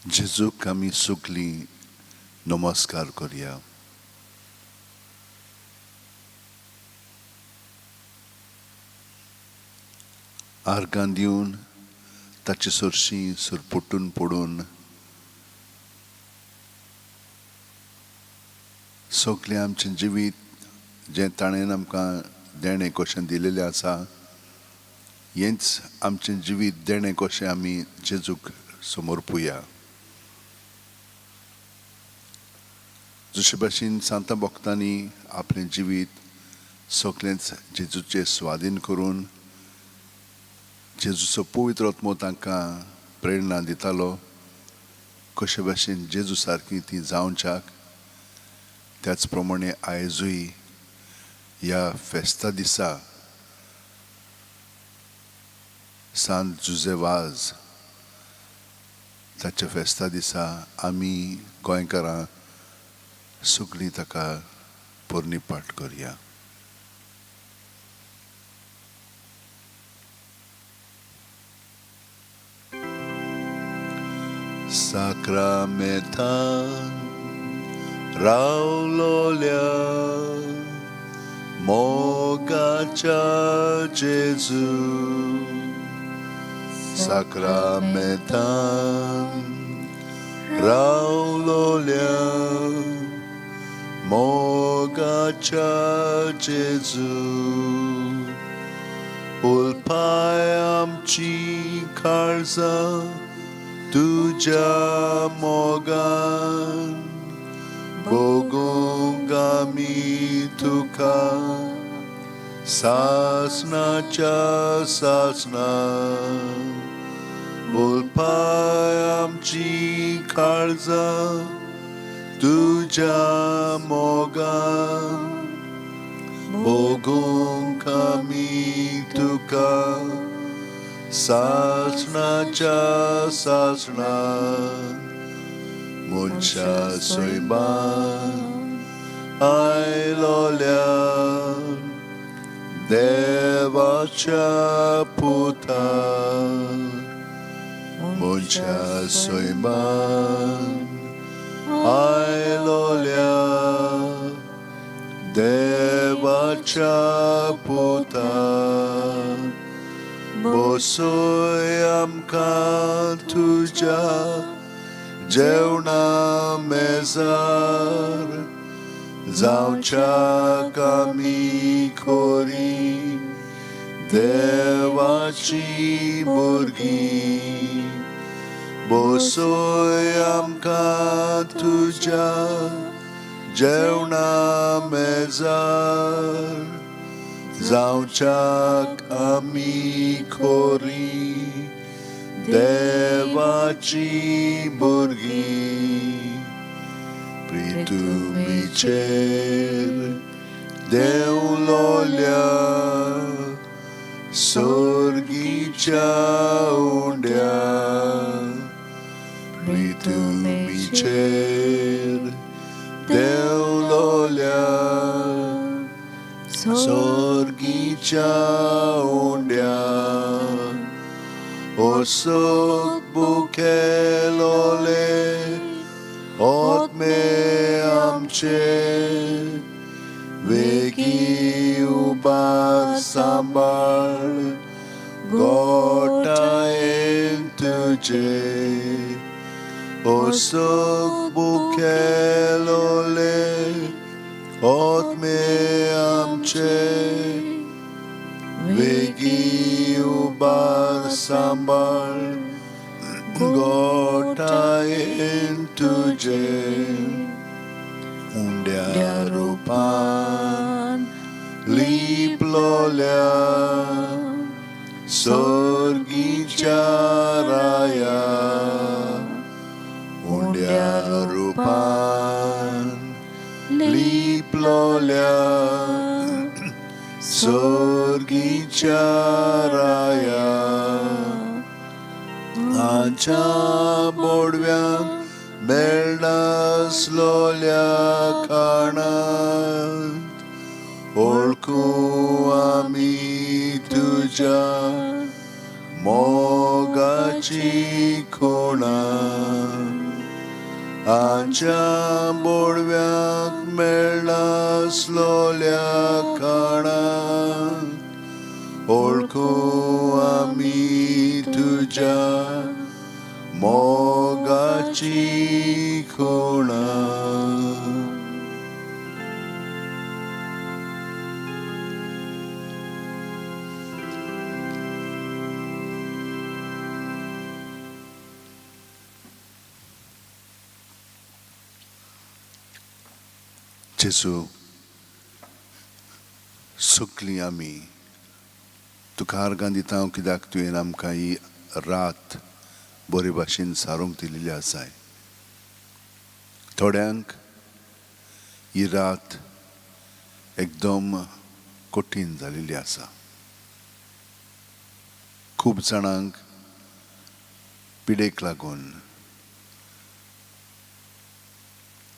जेजूक आमी सगळीं नमस्कार करया. आर्गां दिवन ताचे सरशीं सरपुटून पडून सगळें आमचें जिवीत जें ताणें आमकां देणें कशें दिलेलें आसा, हेंच आमचें जिवीत देणें कशें आमी जेजूक समर्पुया. जशे भाशेन सांत भक्तांनी आपलें जिवीत सगळेंच जेजूचे स्वाधीन करून जेजूचो पवित्र आत्मो तांकां प्रेरणा दितालो, कशे भाशेन जेजू सारकीं तीं जावच्याक त्याच प्रमाणे आयजूय ह्या फेस्ता दिसा सांत जुजेवाज ताच्या फेस्ता दिसा आमी गोंयकारां सगळीं ताका पोरणी-पाट करया. Sacramentan रावलोल्या मोगाच्या जेजू, Sacramentan रावलोल्या मोगाच्या जेजू, उलपाय आमची काळजां तुज्या मोगान भोगूंक आमी तुका सासणाच्या सासणां. उलपाय आमची काळजां तुज्या मोगान भोगूंक आमी तुका सासणाच्या सासणां. मनशा सैमान आयलोल्या देवाच्या पुतान, मनशा सैमान आयलोल्या देवाच्या पुतान. बसोय आमकां तुज्या जेवणा मेजार, जावच्याक आमी खोरी देवाची भुरगीं. बसोय आमकां तुज्या जेवणा मेजार, जावच्याक आमी खोरी देवाची भुरगीं. प्रितुमीचेर देंवलोल्या सोर्गीच्या उंड्या, प्रितुमीचेर देंवलोल्या सोर्गीच्या उंड्या. ओसोक बुकेलोले ओतमे आमचे वेगी उबार सांबाळ गोठायेन तुजे. ओसोक बुकेलोले ओतमे आमचे वेगी उबार सांबाळ गोठायेन तुजे. उंड्या रुपान लिपलोल्या सोर्गीच्या राया, उंड्या रुपान लिपलोल्या सोर्गीच्या राया. आमच्या बोडव्यांक मेळनासलोल्या खाणांत ओळखू आमी तुज्या मोगाची खुणां. आमच्या बोडव्याक मेळनासलोल्या काळांत ओळखू आमी तुज्या मोगाची खुणा. जेजू, सुकली आमी तुका आर्गां दिता कित्याक तुवें आमकां ही रात बरे भाशेन सारूंक दिलेली आसाय. थोड्यांक ही रात एकदम कठीण जालेली आसा. खूब जाणांक पिडेक लागून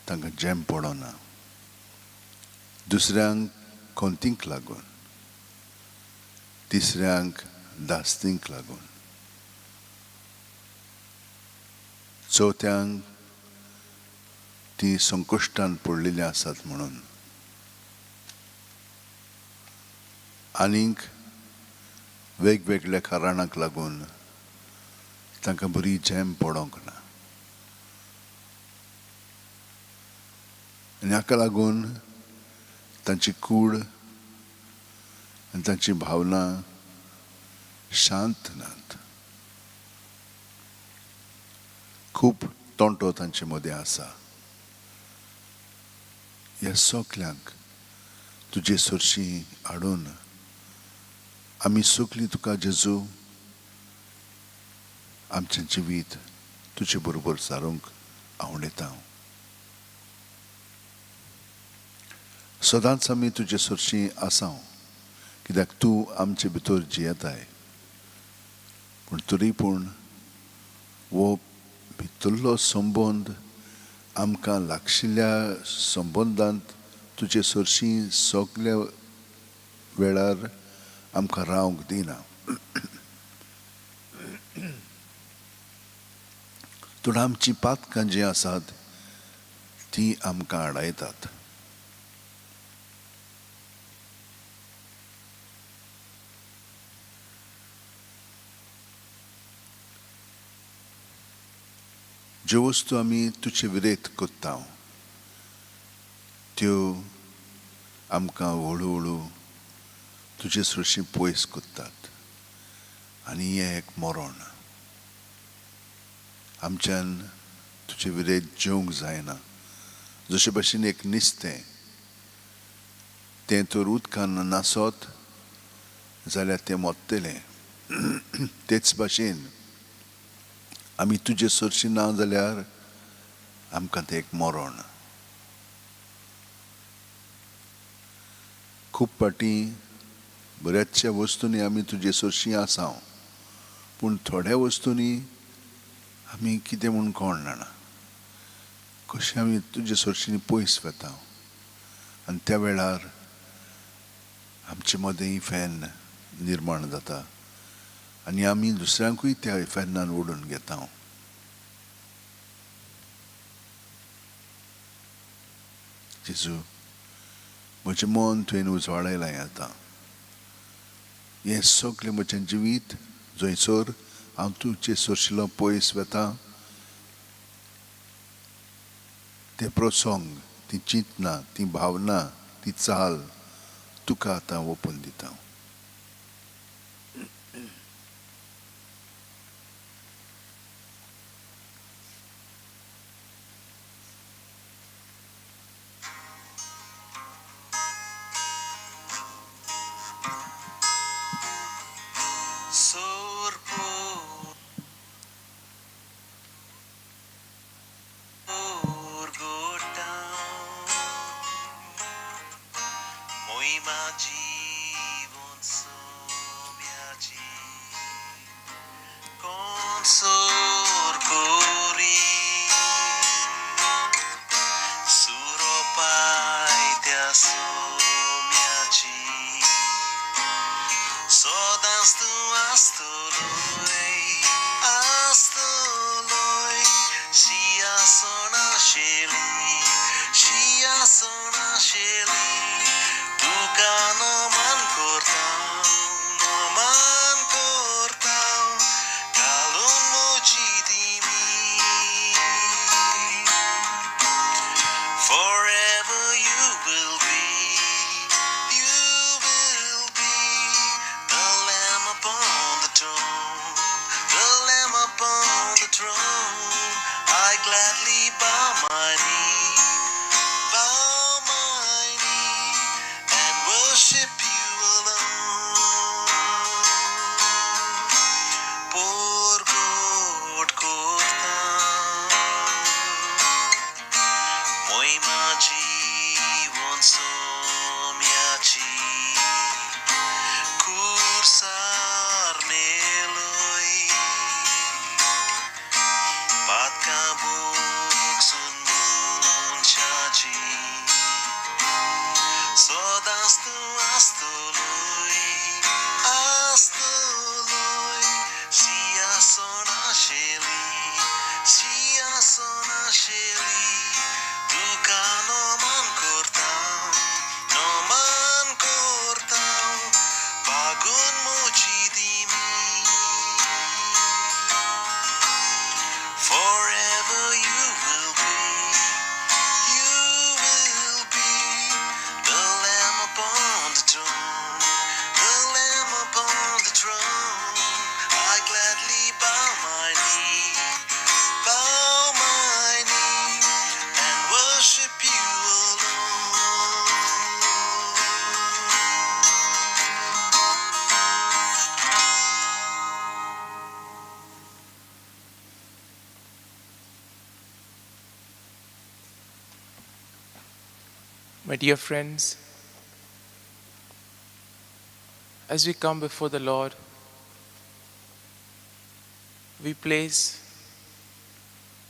तांकां जेम पडना. दुसऱ्यांक खोंतींक लागून, तिसऱ्यांक दास्तींक लागून, चवथ्यांक ती संकश्टान पडलेली आसात म्हणून, आनीक वेगवेगळ्या कारणांक लागून तांकां बरी जेम पडोंक ना. आनी हाका लागून तांची कूड आनी तांची भावना शांत नात. खूब तोंटो तांचे मदें आसा. ह्या सगल्यांक तुजे सुरशी हाडून आमी सगलीं तुका जेजू आमचें जिवीत तुजे बरोबर सारूंक आवडटा. सदांच आमी तुजे सुरशी आसां कित्याक तूं आमचे भितर जियेताय. पूण तरी पूण वो भितरलो संबंद आमकां लागशिल्ल्या संबंदांत तुजे सुरशी सगल्या वेळार आमकां रावंक दिना. पूण आमचीं पातकां जीं आसात तीं आमकां आडायतात. ज्यो वस्तू आमी तुजे विरेत कोत्ता त्यो आमकां हळू हळू तुजे सुरशी पयस कोत्तात. आनी हें एक मरण. आमच्यान तुजे विरेत जेवंक जायना. जशे भाशेन एक नुस्तें तें तर उदकान नासत जाल्यार तें मोत्तेलें. तेच भाशेन आमी तुजे सुरशी ना जाल्यार आमकां तें एक मरण. खूब पाटी बऱ्याचशा वस्तूंनी आमी तुजे सुरशी आसां पूण थोड्या वस्तूंनी आमी कितें म्हूण कोण जाणा कशें आमी तुजे सुरशींनी पयस वता आनी त्या वेळार आमचे मदें इफेन निर्माण जाता आनी आमी दुसऱ्यांकूय त्या इफेनान ओडून घेता. जेजू, म्हजें मन तुवें उजवाडायलां आतां. हें सगलें म्हजें जिवीत जंयसर हांव तुजे सुरशिलो पयस वेता ते प्रसंग, ती चिंतना, ती भावना, ती चाल तुका आतां ओपून दिता. Sodastu astului, astului, sia sona sheli, duca no man cortau, bagun mochidimi. Forever you will be the Lamb upon the throne, the Lamb upon the throne. I gladly bow my knee, and worship you alone. My dear friends, as we come before the Lord, we place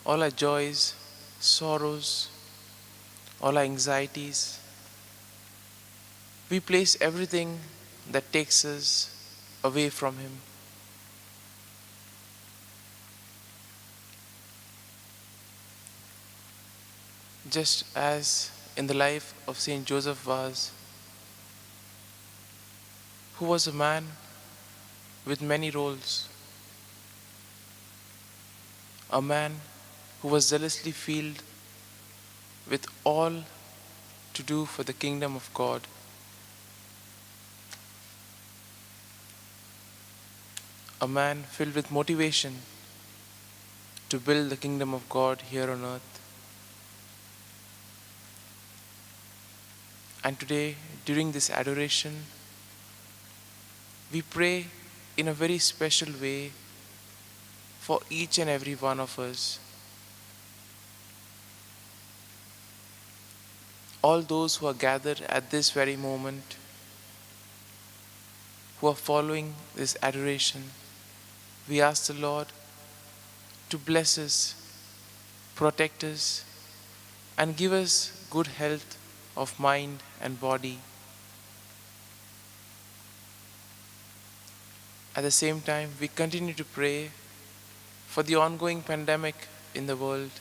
all our joys, sorrows, all our anxieties. We place everything that takes us away from Him. Just as in the life of Saint Joseph Vaz, who was a man with many roles, a man who was zealously filled with all to do for the kingdom of God. A man filled with motivation to build the kingdom of God here on earth. And today, during this adoration, we pray in a very special way for each and every one of us. All those who are gathered at this very moment, who are following this adoration, we ask the Lord to bless us, protect us, and give us good health of mind and body. At the same time, we continue to pray for the ongoing pandemic in the world.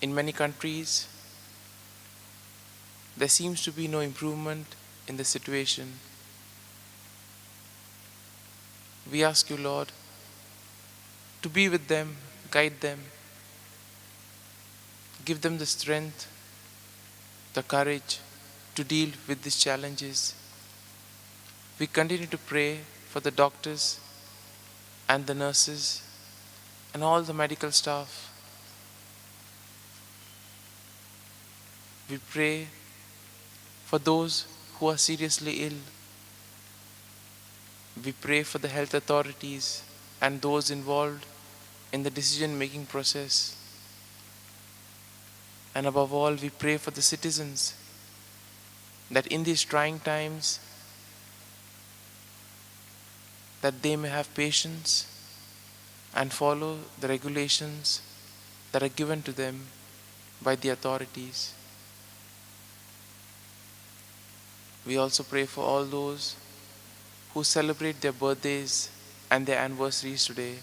In many countries, there seems to be no improvement in the situation. We ask you, Lord, to be with them, guide them, give them the strength, the courage to deal with these challenges. We continue to pray for the doctors and the nurses and all the medical staff. We pray for those who are seriously ill. We pray for the health authorities and those involved in the decision-making process. And above all, we pray for the citizens, that in these trying times, that they may have patience and follow the regulations that are given to them by the authorities. We also pray for all those who celebrate their birthdays and their anniversaries today.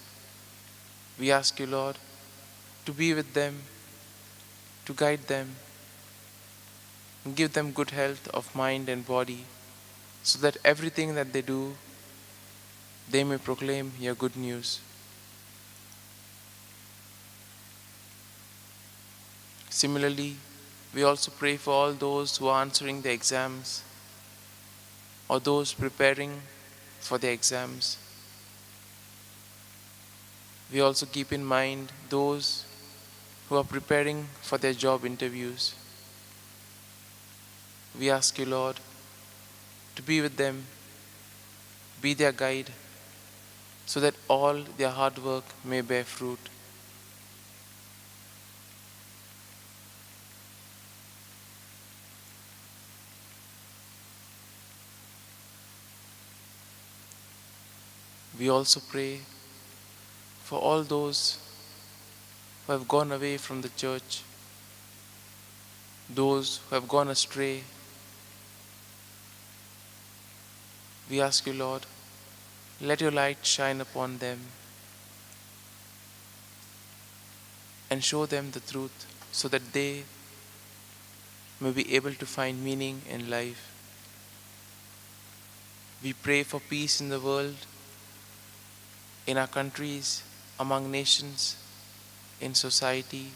We ask you, Lord, to be with them, to guide them, and give them good health of mind and body, so that everything that they do, they may proclaim your good news. Similarly, we also pray for all those who are answering the exams or those preparing for the exams. We also keep in mind those who are preparing for their job interviews. We ask you, Lord, to be with them, be their guide, so that all their hard work may bear fruit. We also pray for all those who have gone away from the church, those who have gone astray. We ask you, Lord, let your light shine upon them and show them the truth so that they may be able to find meaning in life. We pray for peace in the world, in our countries, among nations, in society,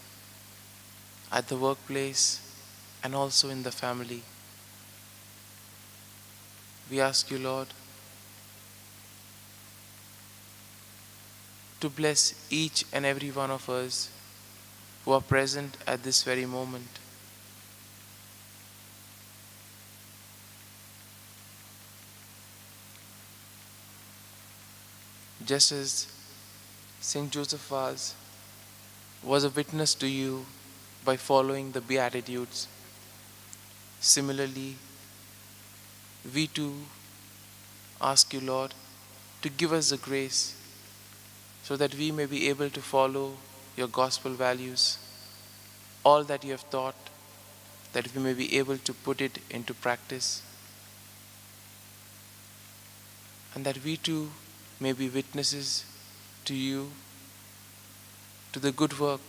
at the workplace, and also in the family. We ask you, Lord, to bless each and every one of us who are present at this very moment. Just as Saint Joseph was a witness to you by following the Beatitudes, similarly, we too ask you, Lord, to give us the grace so that we may be able to follow your gospel values, all that you have taught, that we may be able to put it into practice, and that we too may be witnesses to you, to the good work,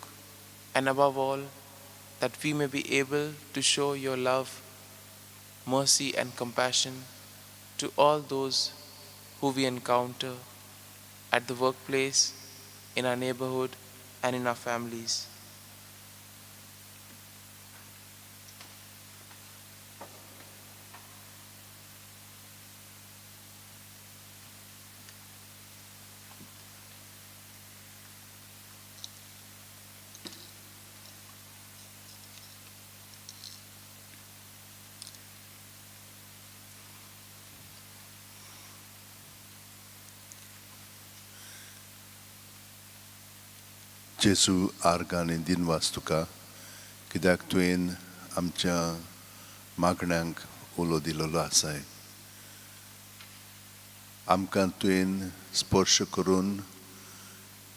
and above all, that we may be able to show your love, mercy, and compassion to all those who we encounter at the workplace, in our neighborhood, and in our families. जेजू आर्गांनी दिनवास तुका कित्याक तुवें आमच्या मागण्यांक उलो दिलेलो आसाय. आमकां तुवें स्पर्श करून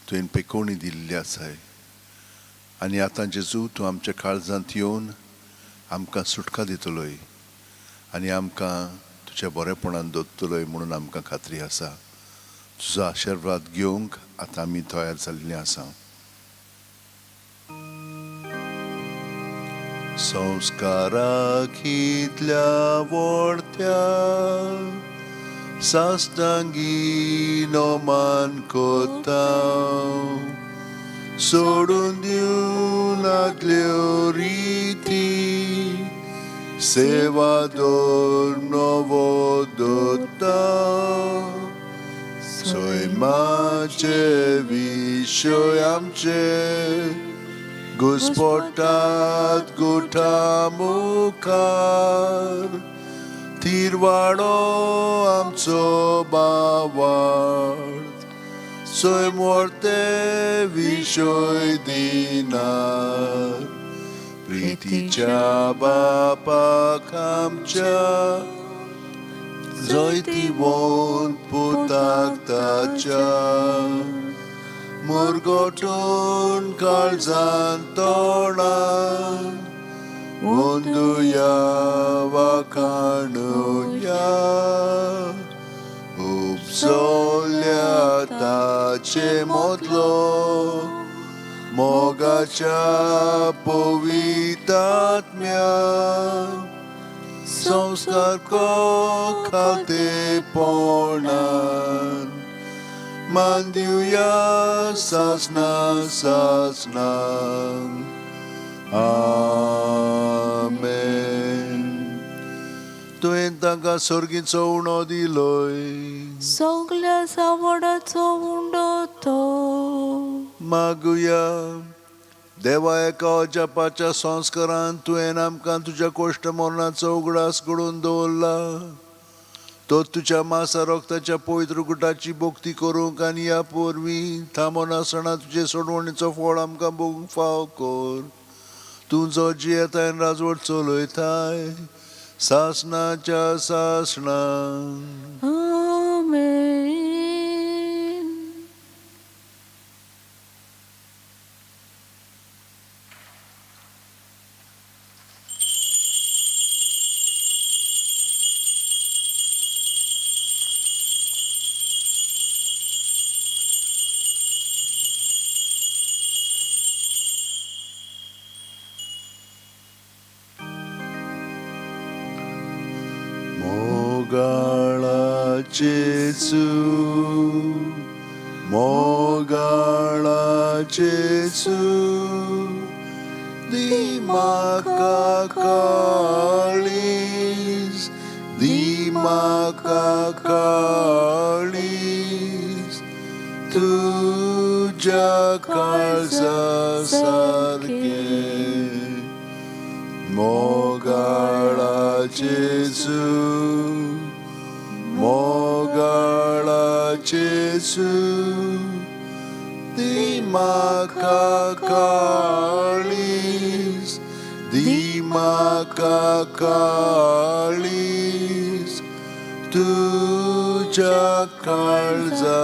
तुवें पेकोवणी दिल्ली आसाय. आनी आतां जेजू तूं आमच्या काळजांत येवन आमकां सुटका दितलोय आनी आमकां तुज्या बरेपणान दवरतलोय म्हणून आमकां खात्री आसा. तुजो आशिर्वाद घेवंक आतां आमी तयार जाल्लीं आसा. संस्काराक इतल्या व्हडत्या साश्टांगी नोमान कोता सोडून दिवं लागल्यो रिती सेवादोर नवो दोता सैमाचे विशय आमचे घुस्पोटात गुठा मुखार तिरवाडो आमचो बावार्थ सोय मोरते विशय दिनार प्रितीच्या बापाक आमच्या जैती बोन पुताक ताच्या मुरगोटून काळजान तोणान वंदुया वाखाणुया उपसोल्या ताचे मोदलो मोगाच्या पवितात्म्या संस्कार को खातेपणान मान दिवया सासना सासना आमेन. तुवें तांकां सर्गीचो उणो दिलोय सगल्या सावडाचो उंडो तो मागुया. देवा एका जपाच्या संस्कारान तुवें आमकां तुज्या कोश्ट मरणाचो उगडास घडोवन दवरला. तो तुज्या मासा रोगताच्या पवित्र गुटाची भोक्ती करूंक आनी ह्या पोरवीं थांबोन आसतना तुजे सोडवणीचो फळ आमकां भोगूंक फाव कर. तूं जो जियेताय आनी राजवट चलयताय सासणाच्या सासणां. आमेन. मोगाळाचेचू मोगाळाचेचू दिमाका काळीस दिमाका काळीस तुझ्या काळजासारखे मोगाळाचेचू मोगाळाचेचू दिमाका काळीस दिमाका काळीस तुझ्या काळजासारखे